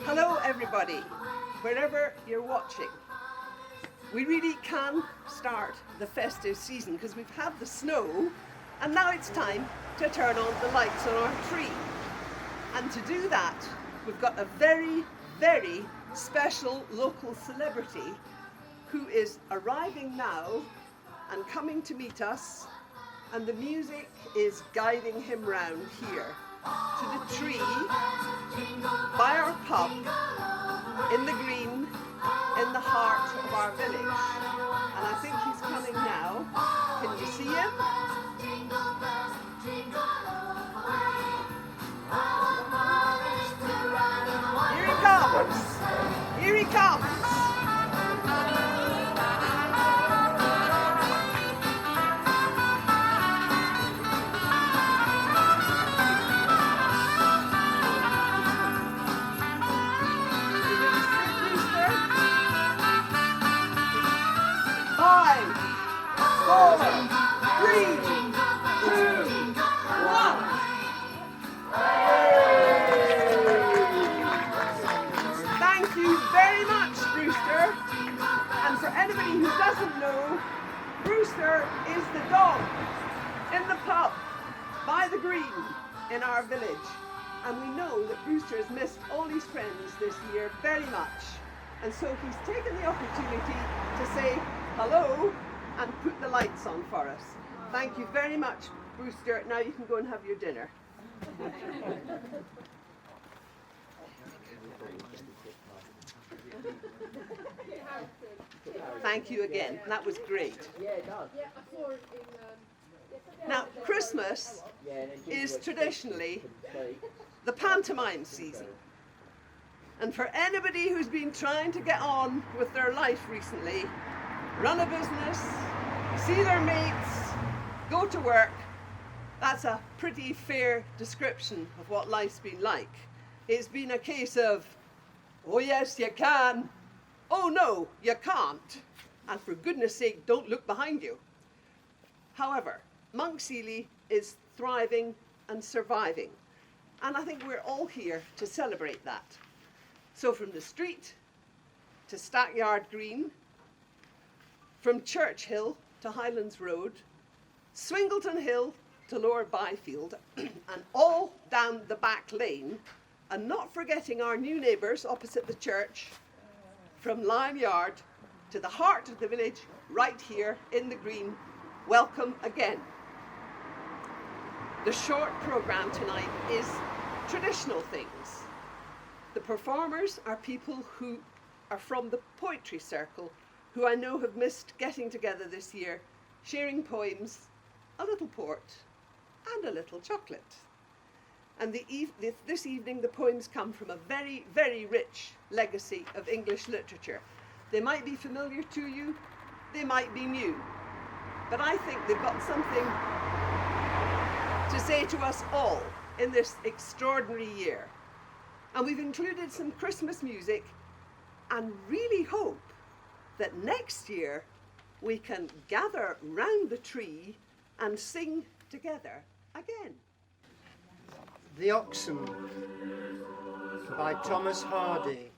Hello everybody, wherever you're watching. We really can start the festive season because we've had the snow and now it's time to turn on the lights on our tree. And to do that, we've got a very, very special local celebrity who is arriving now and coming to meet us, and the music is guiding him round here to the tree by our pub in the green in the heart of our village. And I think he's coming now. Can you see him? Here he comes! Here he comes! Thank you very much, Brewster. And for anybody who doesn't know, Brewster is the dog in the pub by the green in our village. And we know that Brewster has missed all his friends this year very much. And so he's taken the opportunity to say hello and put the lights on for us. Thank you very much, Brewster. Now you can go and have your dinner. Thank you again. That was great. Now, Christmas is traditionally the pantomime season. And for anybody who's been trying to get on with their life recently, run a business, see their mates, go to work, that's a pretty fair description of what life's been like. It's been a case of, oh yes, you can, oh no, you can't, and for goodness sake, don't look behind you. However, Monks Eleigh is thriving and surviving, and I think we're all here to celebrate that. So from the street to Stackyard Green, from Church Hill to Highlands Road, Swingleton Hill to Lower Byfield, and all down the back lane, and not forgetting our new neighbours opposite the church, from Lion Yard to the heart of the village, right here in the green. Welcome again. The short programme tonight is traditional things. The performers are people who are from the poetry circle, who I know have missed getting together this year, sharing poems, a little port, and a little chocolate. And this evening the poems come from a very, very rich legacy of English literature. They might be familiar to you, they might be new, but I think they've got something to say to us all in this extraordinary year. And we've included some Christmas music and really hope that next year we can gather round the tree and sing together again. The Oxen by Thomas Hardy.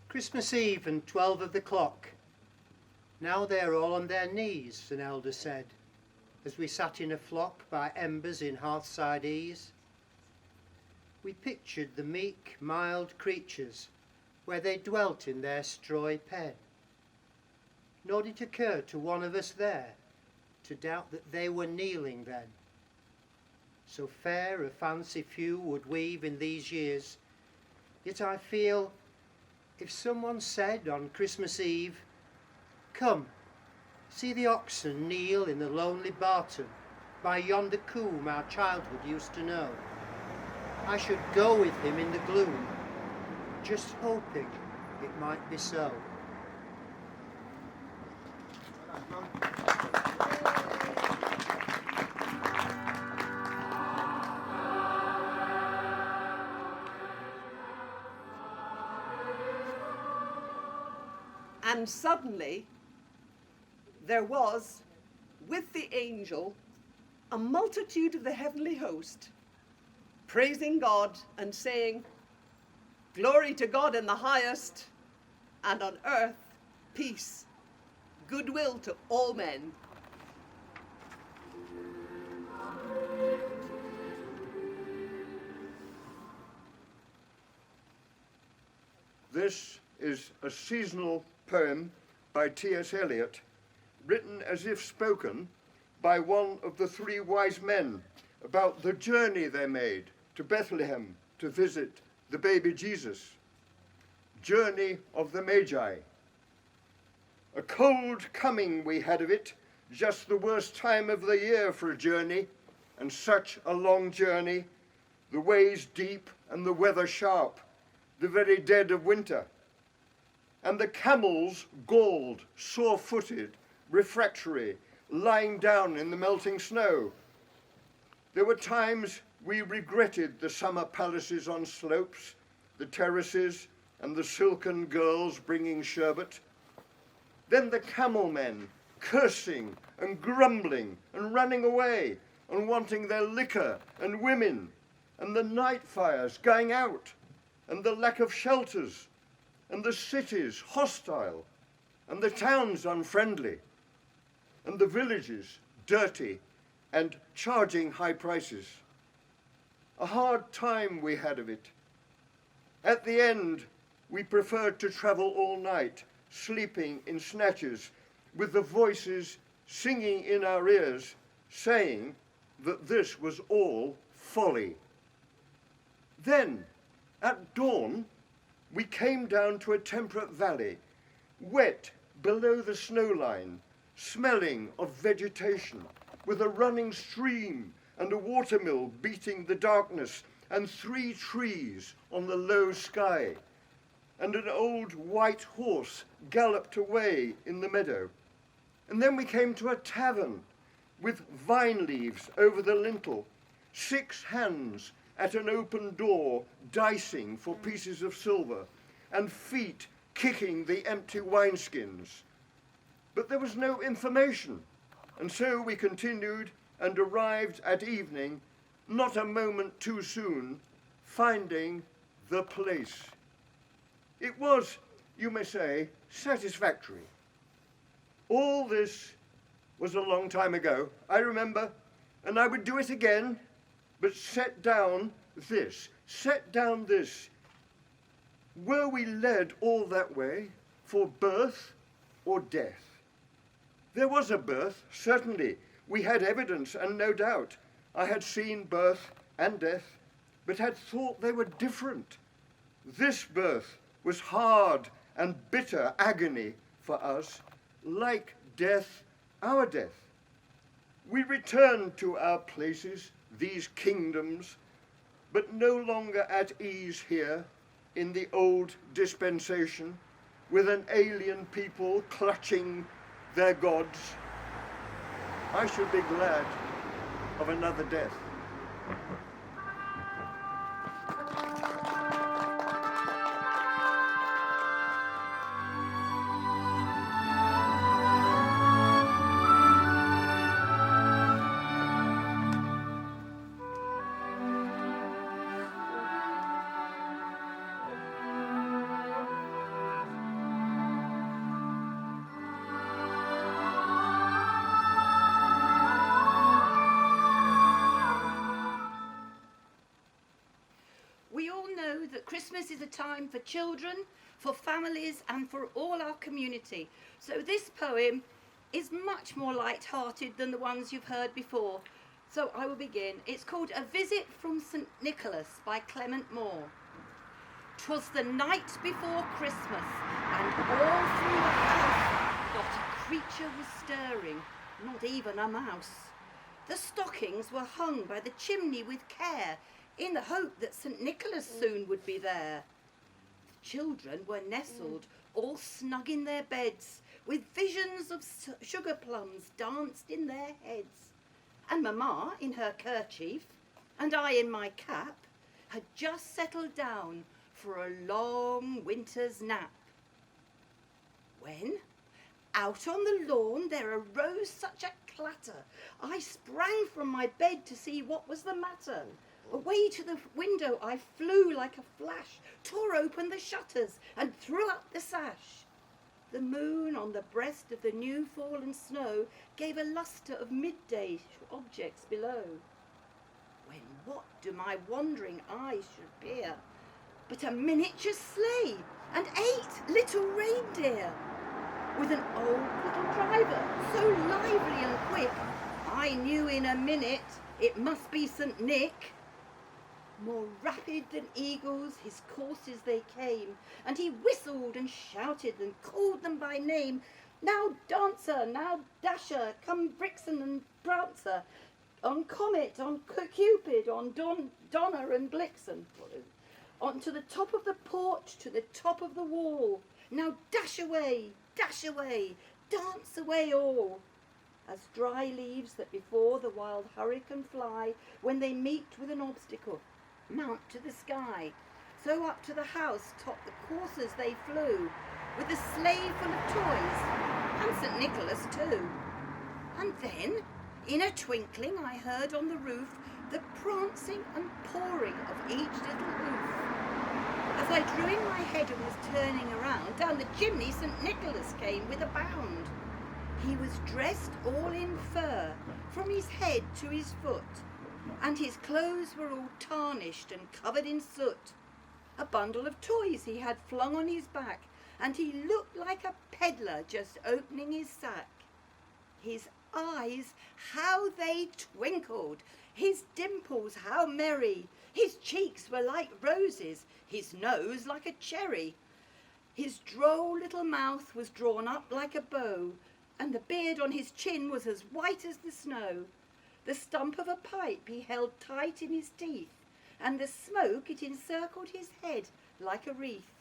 Christmas Eve and 12 of the clock. Now they're all on their knees, an elder said, as we sat in a flock by embers in hearthside ease. We pictured the meek, mild creatures where they dwelt in their strawy pen. Nor did it occur to one of us there to doubt that they were kneeling then. So fair a fancy few would weave in these years, yet I feel if someone said on Christmas Eve, "Come, see the oxen kneel in the lonely barton by yonder coombe our childhood used to know," I should go with him in the gloom, just hoping it might be so. And suddenly there was, with the angel, a multitude of the heavenly host, praising God and saying, "Glory to God in the highest, and on earth peace, goodwill to all men." This is a seasonal poem by T.S. Eliot, written as if spoken by one of the three wise men about the journey they made to Bethlehem to visit the baby Jesus. Journey of the Magi. A cold coming we had of it, just the worst time of the year for a journey, and such a long journey, the ways deep and the weather sharp, the very dead of winter, and the camels galled, sore-footed, refractory, lying down in the melting snow. There were times we regretted the summer palaces on slopes, the terraces, and the silken girls bringing sherbet. Then the camel men, cursing and grumbling and running away and wanting their liquor and women, and the night fires going out, and the lack of shelters, and the cities hostile, and the towns unfriendly, and the villages dirty and charging high prices. A hard time we had of it. At the end, we preferred to travel all night, sleeping in snatches, with the voices singing in our ears, saying that this was all folly. Then, at dawn, we came down to a temperate valley, wet below the snow line, smelling of vegetation, with a running stream and a watermill beating the darkness, and 3 trees on the low sky, and an old white horse galloped away in the meadow. And then we came to a tavern with vine leaves over the lintel, 6 hands at an open door dicing for pieces of silver, and feet kicking the empty wineskins. But there was no information, and so we continued and arrived at evening, not a moment too soon, finding the place. It was, you may say, satisfactory. All this was a long time ago, I remember, and I would do it again, but set down this. Were we led all that way for birth or death? There was a birth, certainly. We had evidence, and no doubt. I had seen birth and death, but had thought they were different. This birth was hard and bitter agony for us, like death, our death. We returned to our places, these kingdoms, but no longer at ease here in the old dispensation, with an alien people clutching their gods. I should be glad of another death. Christmas is a time for children, for families, and for all our community. So this poem is much more light-hearted than the ones you've heard before. So I will begin. It's called A Visit from St. Nicholas by Clement Moore. 'Twas the night before Christmas, and all through the house not a creature was stirring, not even a mouse. The stockings were hung by the chimney with care, in the hope that St. Nicholas soon would be there. The children were nestled all snug in their beds, with visions of sugar plums danced in their heads. And Mamma, in her kerchief, and I in my cap, had just settled down for a long winter's nap. When, out on the lawn, there arose such a clatter. I sprang from my bed to see what was the matter. Away to the window I flew like a flash, tore open the shutters and threw up the sash. The moon on the breast of the new fallen snow gave a lustre of midday objects below. When what do my wandering eyes should peer but a miniature sleigh and 8 little reindeer, with an old little driver so lively and quick, I knew in a minute it must be St. Nick. More rapid than eagles his coursers they came, and he whistled and shouted and called them by name. Now Dancer, now Dasher, come Vixen and Prancer, on Comet, on Cupid, on Donna and Blixen, on to the top of the porch, to the top of the wall. Now dash away, dance away all. As dry leaves that before the wild hurricane fly, when they meet with an obstacle, mount to the sky. So up to the house top the coursers they flew, with the sleigh full of toys, and St. Nicholas too. And then, in a twinkling, I heard on the roof the prancing and pawing of each little hoof. As I drew in my head and was turning around, down the chimney St. Nicholas came with a bound. He was dressed all in fur, from his head to his foot, and his clothes were all tarnished and covered in soot. A bundle of toys he had flung on his back, and he looked like a peddler just opening his sack. His eyes, how they twinkled! His dimples, how merry! His cheeks were like roses, his nose like a cherry. His droll little mouth was drawn up like a bow, and the beard on his chin was as white as the snow. The stump of a pipe he held tight in his teeth, and the smoke it encircled his head like a wreath.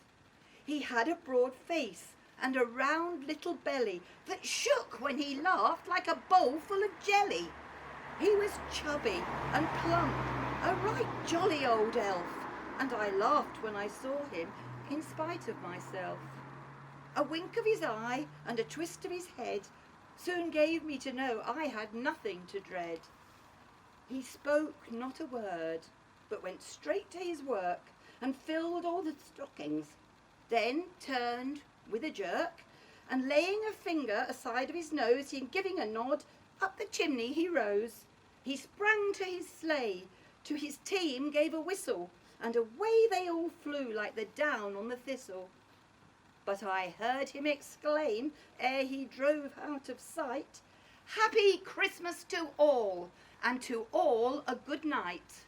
He had a broad face and a round little belly that shook when he laughed like a bowl full of jelly. He was chubby and plump, a right jolly old elf, and I laughed when I saw him in spite of myself. A wink of his eye and a twist of his head soon gave me to know I had nothing to dread. He spoke not a word, but went straight to his work and filled all the stockings, then turned with a jerk, and laying a finger aside of his nose and giving a nod, up the chimney he rose. He sprang to his sleigh, to his team gave a whistle, and away they all flew like the down on the thistle. But I heard him exclaim, ere he drove out of sight, "Happy Christmas to all, and to all a good night."